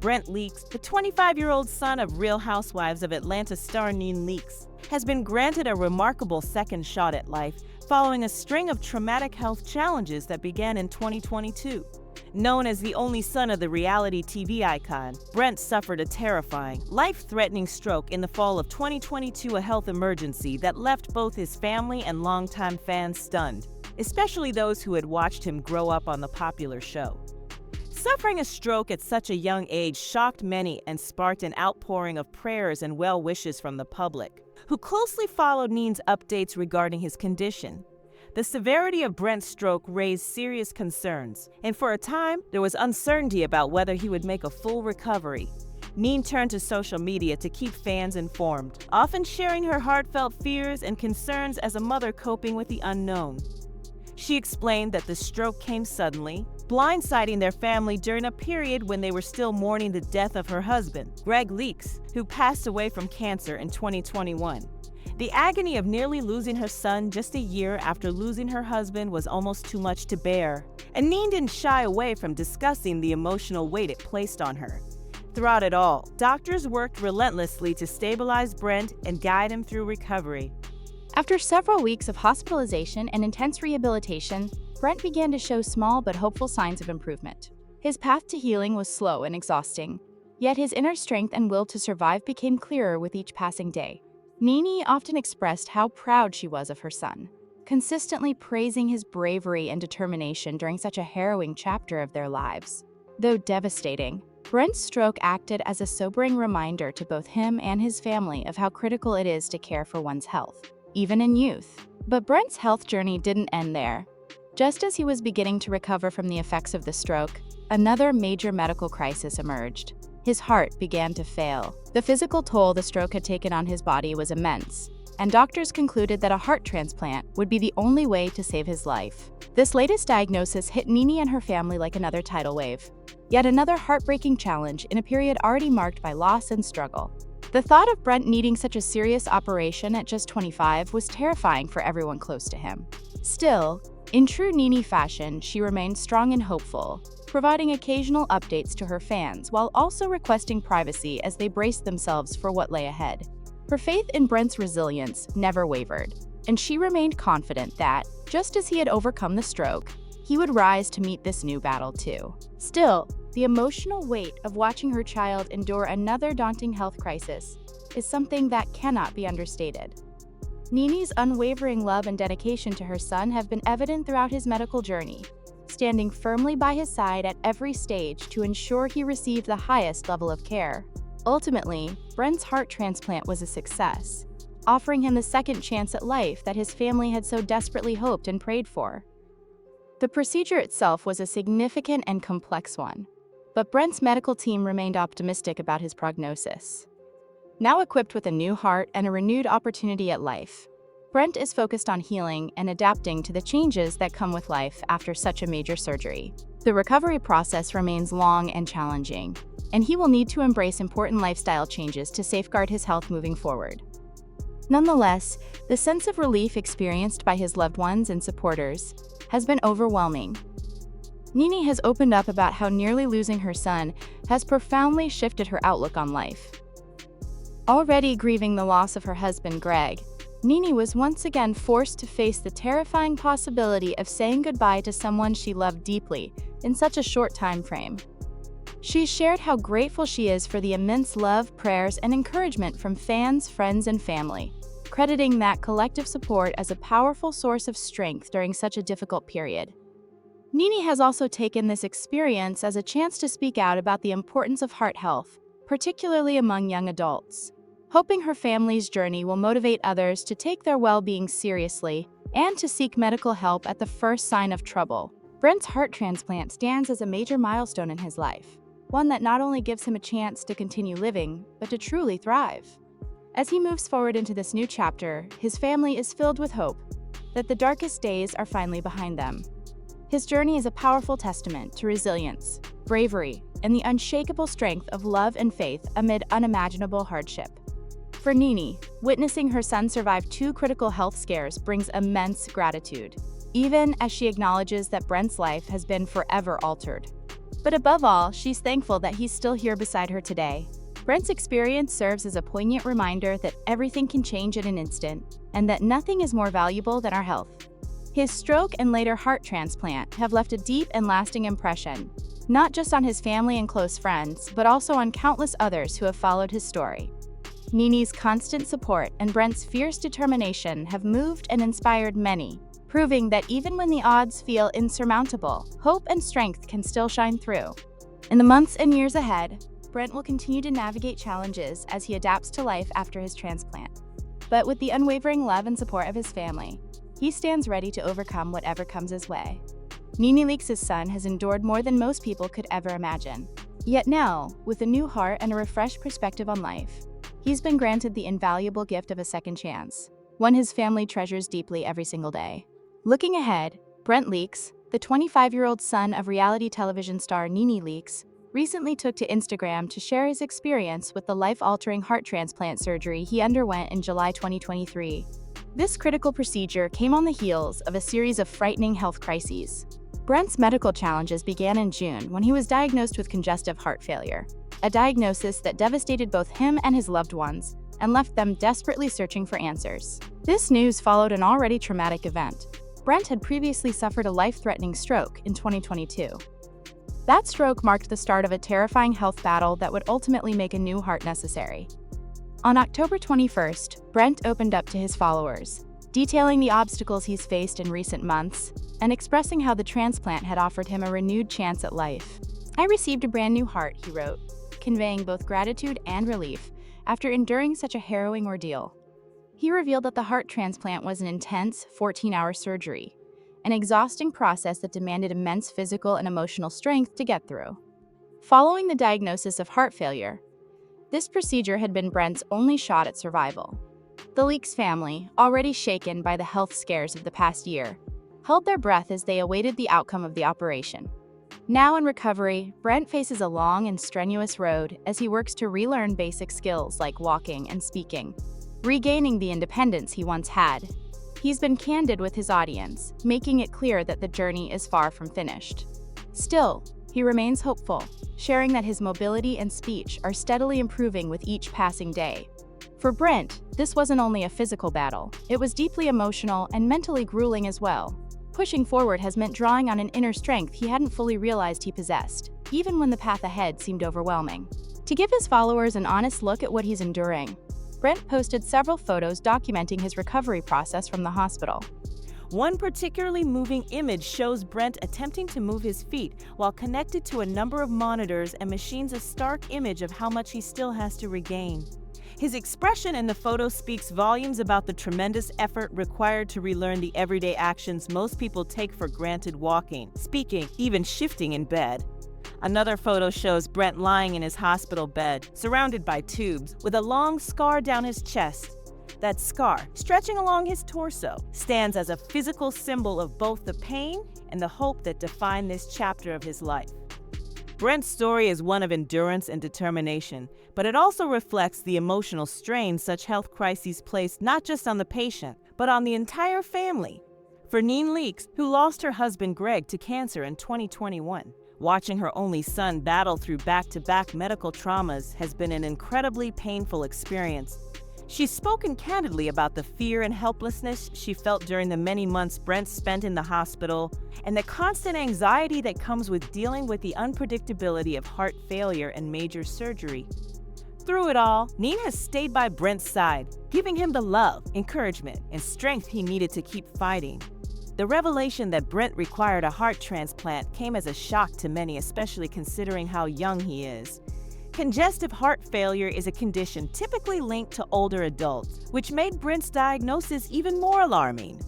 Brent Leakes, the 25-year-old son of Real Housewives of Atlanta star Nene Leakes, has been granted a remarkable second shot at life following a string of traumatic health challenges that began in 2022. Known as the only son of the reality TV icon, Brent suffered a terrifying, life-threatening stroke in the fall of 2022, a health emergency that left both his family and longtime fans stunned, especially those who had watched him grow up on the popular show. Suffering a stroke at such a young age shocked many and sparked an outpouring of prayers and well wishes from the public, who closely followed Nene's updates regarding his condition. The severity of Brent's stroke raised serious concerns, and for a time, there was uncertainty about whether he would make a full recovery. Nene turned to social media to keep fans informed, often sharing her heartfelt fears and concerns as a mother coping with the unknown. She explained that the stroke came suddenly, blindsiding their family during a period when they were still mourning the death of her husband, Nene Leakes, who passed away from cancer in 2021. The agony of nearly losing her son just a year after losing her husband was almost too much to bear, and Nene didn't shy away from discussing the emotional weight it placed on her. Throughout it all, doctors worked relentlessly to stabilize Brent and guide him through recovery. After several weeks of hospitalization and intense rehabilitation, Brent began to show small but hopeful signs of improvement. His path to healing was slow and exhausting, yet his inner strength and will to survive became clearer with each passing day. Nene often expressed how proud she was of her son, consistently praising his bravery and determination during such a harrowing chapter of their lives. Though devastating, Brent's stroke acted as a sobering reminder to both him and his family of how critical it is to care for one's health, even in youth. But Brent's health journey didn't end there. Just as he was beginning to recover from the effects of the stroke, another major medical crisis emerged. His heart began to fail. The physical toll the stroke had taken on his body was immense, and doctors concluded that a heart transplant would be the only way to save his life. This latest diagnosis hit Nene and her family like another tidal wave. Yet another heartbreaking challenge in a period already marked by loss and struggle. The thought of Brent needing such a serious operation at just 25 was terrifying for everyone close to him. Still, in true Nene fashion, she remained strong and hopeful, providing occasional updates to her fans while also requesting privacy as they braced themselves for what lay ahead. Her faith in Brent's resilience never wavered, and she remained confident that, just as he had overcome the stroke, he would rise to meet this new battle too. Still, the emotional weight of watching her child endure another daunting health crisis is something that cannot be understated. Nene's unwavering love and dedication to her son have been evident throughout his medical journey, standing firmly by his side at every stage to ensure he received the highest level of care. Ultimately, Brent's heart transplant was a success, offering him the second chance at life that his family had so desperately hoped and prayed for. The procedure itself was a significant and complex one, but Brent's medical team remained optimistic about his prognosis. Now equipped with a new heart and a renewed opportunity at life, Brent is focused on healing and adapting to the changes that come with life after such a major surgery. The recovery process remains long and challenging, and he will need to embrace important lifestyle changes to safeguard his health moving forward. Nonetheless, the sense of relief experienced by his loved ones and supporters has been overwhelming. Nene has opened up about how nearly losing her son has profoundly shifted her outlook on life. Already grieving the loss of her husband, Greg, Nene was once again forced to face the terrifying possibility of saying goodbye to someone she loved deeply in such a short time frame. She shared how grateful she is for the immense love, prayers, and encouragement from fans, friends, and family, crediting that collective support as a powerful source of strength during such a difficult period. Nene has also taken this experience as a chance to speak out about the importance of heart health, particularly among young adults, hoping her family's journey will motivate others to take their well-being seriously and to seek medical help at the first sign of trouble. Brent's heart transplant stands as a major milestone in his life, one that not only gives him a chance to continue living, but to truly thrive. As he moves forward into this new chapter, his family is filled with hope that the darkest days are finally behind them. His journey is a powerful testament to resilience, bravery, and the unshakable strength of love and faith amid unimaginable hardship. For Nene, witnessing her son survive 2 critical health scares brings immense gratitude, even as she acknowledges that Brent's life has been forever altered. But above all, she's thankful that he's still here beside her today. Brent's experience serves as a poignant reminder that everything can change in an instant, and that nothing is more valuable than our health. His stroke and later heart transplant have left a deep and lasting impression, not just on his family and close friends, but also on countless others who have followed his story. Nene's constant support and Brent's fierce determination have moved and inspired many, proving that even when the odds feel insurmountable, hope and strength can still shine through. In the months and years ahead, Brent will continue to navigate challenges as he adapts to life after his transplant. But with the unwavering love and support of his family, he stands ready to overcome whatever comes his way. Nene Leakes' son has endured more than most people could ever imagine. Yet now, with a new heart and a refreshed perspective on life, he's been granted the invaluable gift of a second chance, one his family treasures deeply every single day. Looking ahead, Brent Leakes, the 25-year-old son of reality television star Nene Leakes, recently took to Instagram to share his experience with the life-altering heart transplant surgery he underwent in July 2023. This critical procedure came on the heels of a series of frightening health crises. Brent's medical challenges began in June when he was diagnosed with congestive heart failure, a diagnosis that devastated both him and his loved ones and left them desperately searching for answers. This news followed an already traumatic event. Brent had previously suffered a life-threatening stroke in 2022. That stroke marked the start of a terrifying health battle that would ultimately make a new heart necessary. On October 21st, Brent opened up to his followers, detailing the obstacles he's faced in recent months and expressing how the transplant had offered him a renewed chance at life. "I received a brand new heart," he wrote, conveying both gratitude and relief after enduring such a harrowing ordeal. He revealed that the heart transplant was an intense, 14-hour surgery, an exhausting process that demanded immense physical and emotional strength to get through. Following the diagnosis of heart failure, this procedure had been Brent's only shot at survival. The Leakes family, already shaken by the health scares of the past year, held their breath as they awaited the outcome of the operation. Now in recovery, Brent faces a long and strenuous road as he works to relearn basic skills like walking and speaking, regaining the independence he once had. He's been candid with his audience, making it clear that the journey is far from finished. Still, he remains hopeful, sharing that his mobility and speech are steadily improving with each passing day. For Brent, this wasn't only a physical battle, it was deeply emotional and mentally grueling as well. Pushing forward has meant drawing on an inner strength he hadn't fully realized he possessed, even when the path ahead seemed overwhelming. To give his followers an honest look at what he's enduring, Brent posted several photos documenting his recovery process from the hospital. One particularly moving image shows Brent attempting to move his feet while connected to a number of monitors and machines, a stark image of how much he still has to regain. His expression in the photo speaks volumes about the tremendous effort required to relearn the everyday actions most people take for granted: walking, speaking, even shifting in bed. Another photo shows Brent lying in his hospital bed, surrounded by tubes, with a long scar down his chest. That scar, stretching along his torso, stands as a physical symbol of both the pain and the hope that define this chapter of his life. Brent's story is one of endurance and determination, but it also reflects the emotional strain such health crises place not just on the patient, but on the entire family. For Nene Leakes, who lost her husband Greg to cancer in 2021, watching her only son battle through back-to-back medical traumas has been an incredibly painful experience. She's spoken candidly about the fear and helplessness she felt during the many months Brent spent in the hospital and the constant anxiety that comes with dealing with the unpredictability of heart failure and major surgery. Through it all, Nene has stayed by Brent's side, giving him the love, encouragement, and strength he needed to keep fighting. The revelation that Brent required a heart transplant came as a shock to many, especially considering how young he is. Congestive heart failure is a condition typically linked to older adults, which made Brent's diagnosis even more alarming.